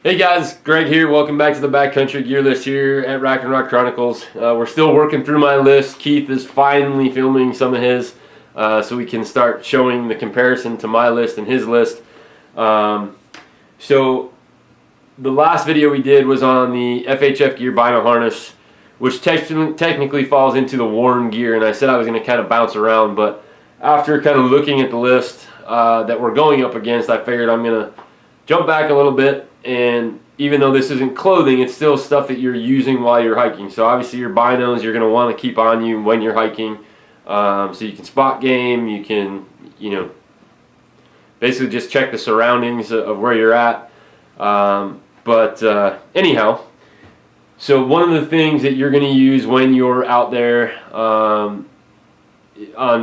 Hey guys, Greg here. Welcome back to the Backcountry Gear List here at Rack and Rod Chronicles. We're still working through my list. Keith is finally filming some of his so we can start showing the comparison to my list and his list. So the last video we did was on the FHF gear bino harness, which technically falls into the worn gear, and I said I was going to kind of bounce around, but after kind of looking at the list that we're going up against, I figured I'm going to jump back a little bit. And even though this isn't clothing, it's still stuff that you're using while you're hiking. So obviously your binos you're going to want to keep on you when you're hiking, so you can spot game, you can, basically just check the surroundings of where you're at. Anyhow, so one of the things that you're going to use when you're out there on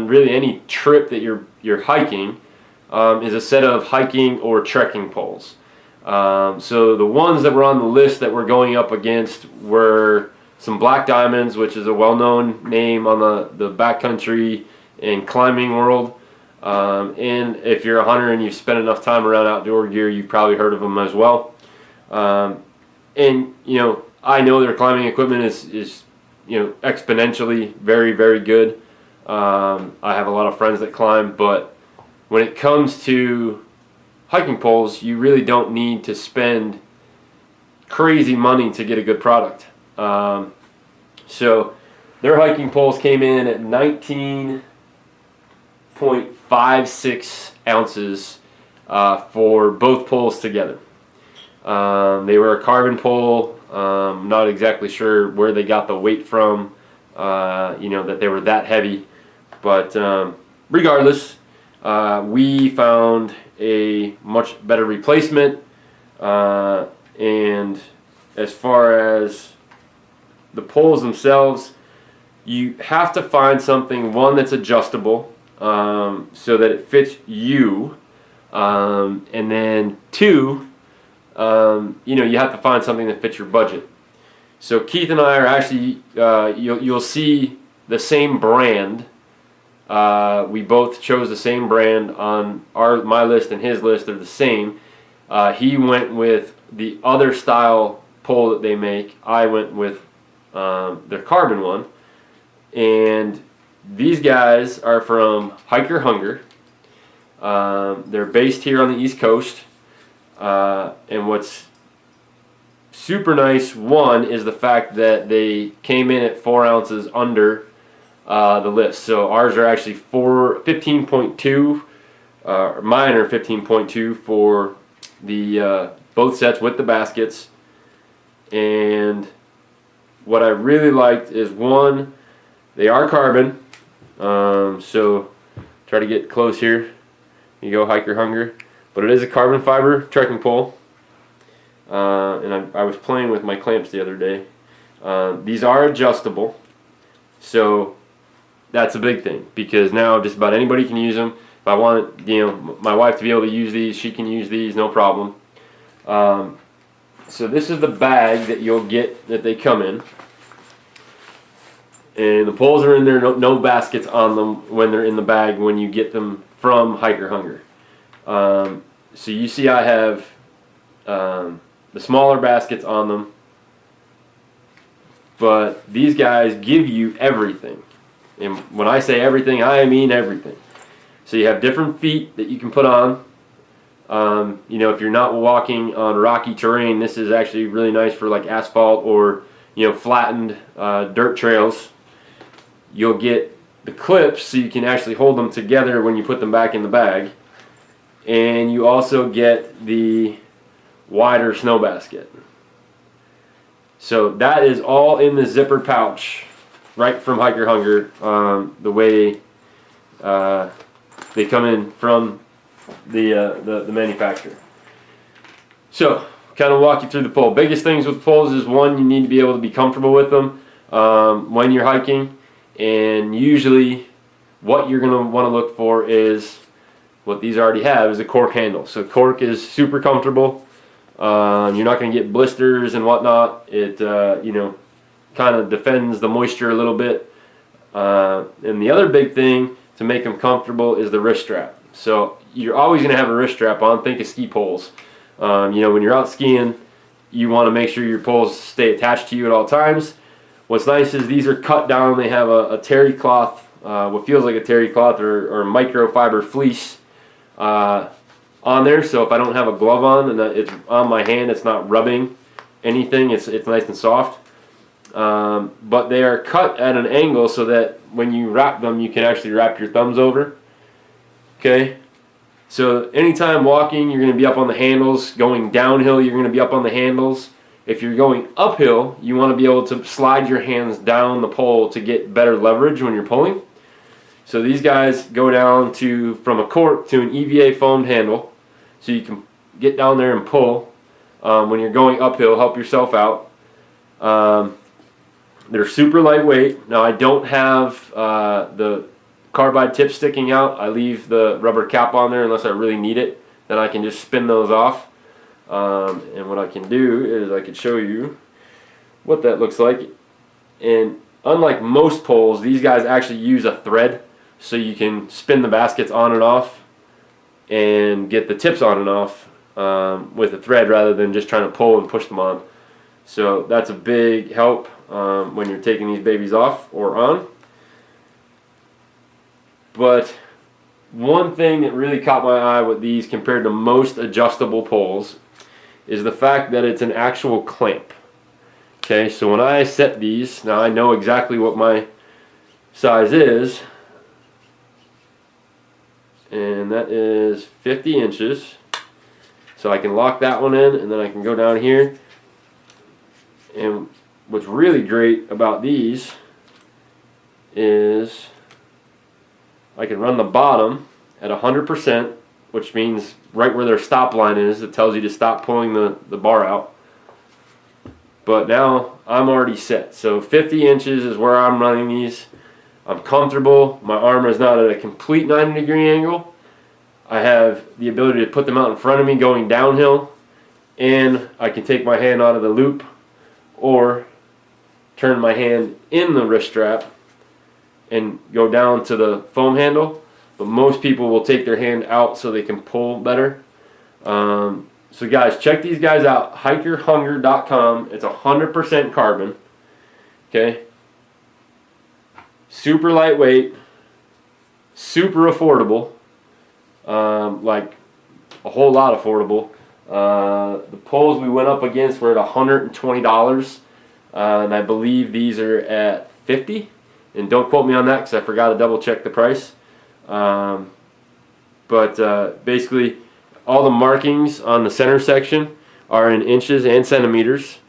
really any trip that you're hiking is a set of hiking or trekking poles. So the ones that were on the list that we're going up against were some Black Diamonds, which is a well-known name on the backcountry and climbing world. And if you're a hunter and you've spent enough time around outdoor gear, you've probably heard of them as well. I know their climbing equipment is exponentially very, very good. I have a lot of friends that climb, but when it comes to hiking poles, you really don't need to spend crazy money to get a good product. So their hiking poles came in at 19.56 ounces for both poles together. They were a carbon pole. Not exactly sure where they got the weight from, that they were that heavy. But regardless, we found a much better replacement, and as far as the poles themselves, you have to find something, one, that's adjustable, so that it fits you, and then two, you have to find something that fits your budget. So Keith and I are actually, you'll see the same brand. We both chose the same brand on my list and his list. They're the same. He went with the other style pole that they make. I went with their carbon one. And these guys are from Hiker Hunger. They're based here on the East Coast. And what's super nice, one, is the fact that they came in at 4 ounces under the list. So ours are actually 15.2. Mine are 15.2 for the both sets with the baskets. And what I really liked is, one, they are carbon. So try to get close here. You go, Hiker Hunger. But it is a carbon fiber trekking pole. And I was playing with my clamps the other day. These are adjustable. So that's a big thing, because now just about anybody can use them. If I want, my wife to be able to use these, she can use these, no problem. So this is the bag that you'll get that they come in. And the poles are in there, no baskets on them when they're in the bag when you get them from Hiker Hunger. So you see I have the smaller baskets on them, but these guys give you everything. And when I say everything, I mean everything. So you have different feet that you can put on. If you're not walking on rocky terrain, this is actually really nice for like asphalt or flattened dirt trails. You'll get the clips so you can actually hold them together when you put them back in the bag. And you also get the wider snow basket. So that is all in the zippered pouch, right from Hiker Hunger, the way they come in from the manufacturer. So, kind of walk you through the pole. Biggest things with poles is, one, you need to be able to be comfortable with them when you're hiking, and usually what you're going to want to look for is what these already have, is a cork handle. So cork is super comfortable. You're not going to get blisters and whatnot. It kind of defends the moisture a little bit. And the other big thing to make them comfortable is the wrist strap. So you're always going to have a wrist strap on. Think of ski poles. When you're out skiing, you want to make sure your poles stay attached to you at all times. What's nice is these are cut down. They have a terry cloth, what feels like a terry cloth or microfiber fleece on there. So if I don't have a glove on and it's on my hand, it's not rubbing anything. It's nice and soft. But they are cut at an angle so that when you wrap them, you can actually wrap your thumbs over. Okay. So anytime walking, you're going to be up on the handles. Going downhill, you're going to be up on the handles. If you're going uphill, you want to be able to slide your hands down the pole to get better leverage when you're pulling. So these guys go down to from a cork to an EVA foamed handle, so you can get down there and pull when you're going uphill. Help yourself out. They're super lightweight. Now I don't have the carbide tip sticking out. I leave the rubber cap on there unless I really need it. Then I can just spin those off. And what I can do is I can show you what that looks like. And unlike most poles, these guys actually use a thread, so you can spin the baskets on and off and get the tips on and off with a thread rather than just trying to pull and push them on. So that's a big help when you're taking these babies off or on. But one thing that really caught my eye with these compared to most adjustable poles is the fact that it's an actual clamp. Okay, so when I set these, now I know exactly what my size is, and that is 50 inches. So I can lock that one in, and then I can go down here. And what's really great about these is I can run the bottom at 100%, which means right where their stop line is, it tells you to stop pulling the bar out. But now I'm already set. So 50 inches is where I'm running these. I'm comfortable. My arm is not at a complete 90-degree angle. I have the ability to put them out in front of me going downhill, and I can take my hand out of the loop or turn my hand in the wrist strap and go down to the foam handle. But most people will take their hand out so they can pull better. So guys, check these guys out. hikerhunger.com. It's 100% carbon. Okay. Super lightweight. Super affordable. Like a whole lot affordable. The poles we went up against were at $120. And I believe these are at $50. And don't quote me on that because I forgot to double check the price. Basically all the markings on the center section are in inches and centimeters.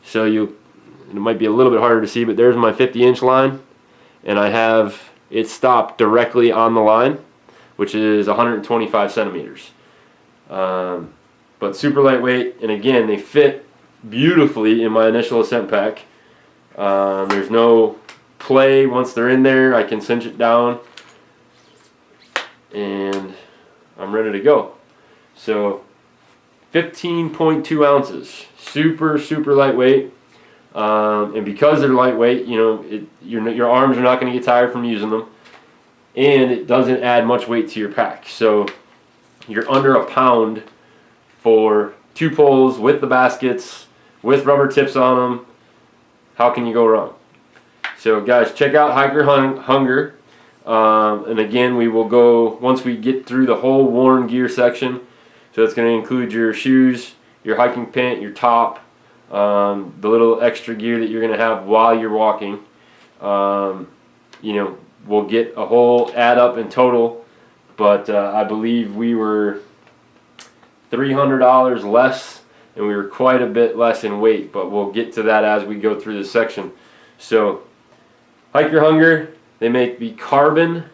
So it might be a little bit harder to see, but there's my 50-inch line, and I have it stopped directly on the line, which is 125 centimeters. But super lightweight, and again, they fit beautifully in my initial ascent pack. There's no play once they're in there. I can cinch it down, and I'm ready to go. So 15.2 ounces, super lightweight. And because they're lightweight, you know, your arms are not going to get tired from using them, and it doesn't add much weight to your pack. So you're under a pound for 2 poles with the baskets, with rubber tips on them. How can you go wrong? So guys, check out Hiker Hunger. And again, we will go, once we get through the whole worn gear section, so it's going to include your shoes, your hiking pant, your top, the little extra gear that you're going to have while you're walking. You know, we'll get a whole add up in total, but I believe we were $300 less, and we were quite a bit less in weight, but we'll get to that as we go through this section. So Hiker Hunger, they make the carbon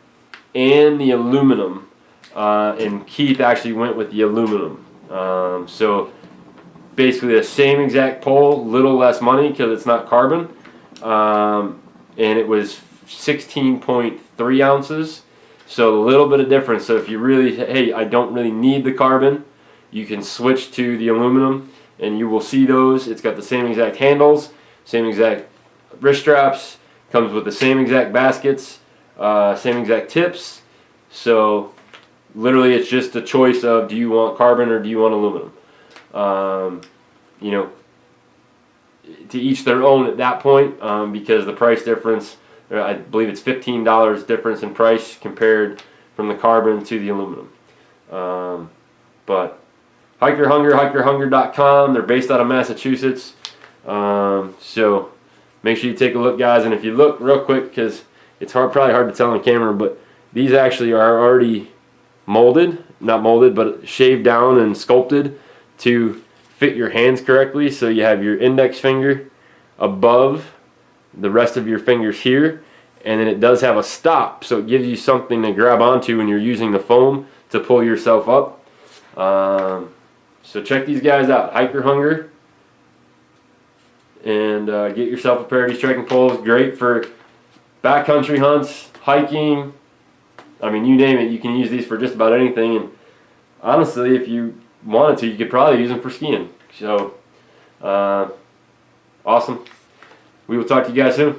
and the aluminum, and Keith actually went with the aluminum. So basically the same exact pole, little less money because it's not carbon, and it was 16.3 ounces, so a little bit of difference. So if you really, hey, I don't really need the carbon, you can switch to the aluminum, and you will see those. It's got the same exact handles, same exact wrist straps, comes with the same exact baskets, same exact tips. So literally it's just a choice of, do you want carbon or do you want aluminum? You know, to each their own at that point, because the price difference, I believe it's $15 difference in price compared from the carbon to the aluminum. But Hike Your Hunger, hikeyourhunger.com. They're based out of Massachusetts. So make sure you take a look, guys. And if you look real quick, because it's probably hard to tell on camera, but these actually are already molded, not molded, but shaved down and sculpted to fit your hands correctly. So you have your index finger above the rest of your fingers here, and then it does have a stop, so it gives you something to grab onto when you're using the foam to pull yourself up. So check these guys out, Hike Your Hunger, and get yourself a pair of these trekking poles. Great for backcountry hunts, hiking. I mean, you name it, you can use these for just about anything. And honestly, if you wanted to, you could probably use them for skiing. So awesome. We will talk to you guys soon.